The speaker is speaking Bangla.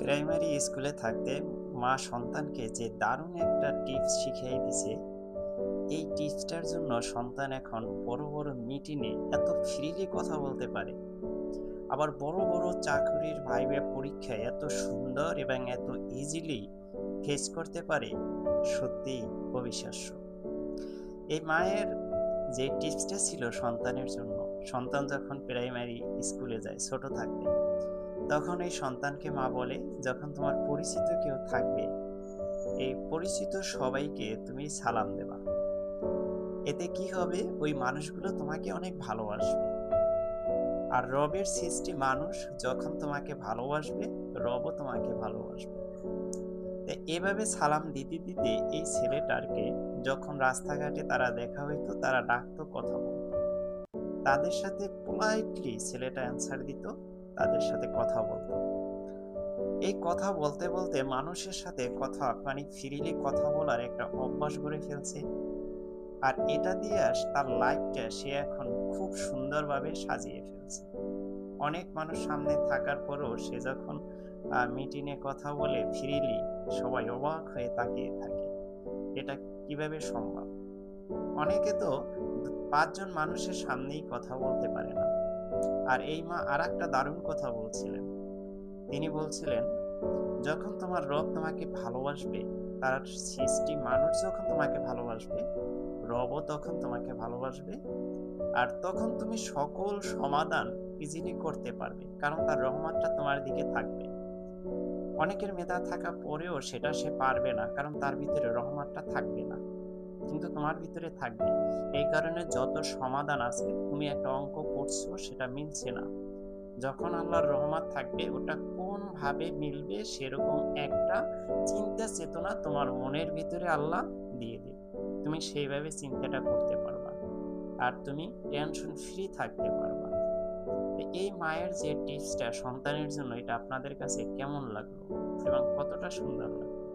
প্রাইমারি স্কুলে থাকতে মা সন্তানকে যে দারুণ একটা টিপস শিখিয়ে দিছে, এই টিপসটার জন্য সন্তান এখন বড় বড় মিটিংয়ে এত ফ্রিলি কথা বলতে পারে। আবার বড় বড় চাকরির ভাইবা পরীক্ষায় এত সুন্দর এবং এত ইজিলি ফেস করতে পারে, সত্যিই অবিশ্বাস্য। এই মায়ের যে টিপসটা ছিল সন্তানের জন্য, সন্তান যখন প্রাইমারি স্কুলে যায় ছোট থাকতে, তখন এই সন্তানকে মা বলে, যখন তোমার পরিচিত কেউ থাকবে, এই পরিচিত সবাইকে তুমি সালাম দেবা। এতে কি হবে, ওই মানুষগুলো তোমাকে অনেক ভালোবাসবে। আর রবের সৃষ্টি মানুষ, যখন তোমাকে ভালোবাসবে, রবও তোমাকে ভালোবাসবে। তো এভাবে সালাম দিতে দিতে এই ছেলেটাকে যখন রাস্তাঘাটে তারা দেখা হইতো, তারা ডাকতো, কথা বলতো, তাদের সাথে পোলাইটলি ছেলেটা অ্যান্সার দিত, তাদের সাথে কথা বলতো। এই কথা বলতে বলতে মানুষের সাথে কথা মানে ফ্রিলি কথা বলার একটা অভ্যাস গড়ে ফেলছে। আর এটা দিয়ে তার লাইফটা সে এখন খুব সুন্দরভাবে সাজিয়ে ফেলছে। অনেক মানুষ সামনে থাকার পরেও সে যখন মিটিংয়ে কথা বলে ফ্রিলি, সবাই অবাক হয়ে তাকিয়ে থাকে, এটা কিভাবে সম্ভব। অনেকে তো 5 জন মানুষের সামনেই কথা বলতে পারে না। আর এই মা আর একটা দারুণ কথা বলছিলেন। তিনি বলছিলেন, যখন তোমার রব তোমাকে ভালোবাসবে, তার সৃষ্টি মানুষ যখন তোমাকে ভালোবাসবে, রবও তখন তোমাকে ভালোবাসবে। আর তখন তুমি সকল সমাধান ইজিলি করতে পারবে, কারণ তার রহমতটা তোমার দিকে থাকবে। অনেকের মেধা থাকা পরেও সেটা সে পারবে না, কারণ তার ভিতরে রহমতটা থাকবে না, কিন্তু তোমার ভিতরে থাকবে। এই কারণে যত সমাধান আছে, তুমি একটা অঙ্ক করছো, সেটা মিলছে না, যখন আল্লাহর রহমত থাকবে, ওটা কোন ভাবে মিলবে সেরকম একটা চিন্তা চেতনা তোমার মনের ভিতরে আল্লাহ দিয়ে দেবে। তুমি সেইভাবে চিন্তাটা করতে পারবা, আর তুমি টেনশন ফ্রি থাকতে পারবা। তো এই মায়ের যে টিপসটা সন্তানের জন্য, এটা আপনাদের কাছে কেমন লাগলো এবং কতটা সুন্দর লাগলো?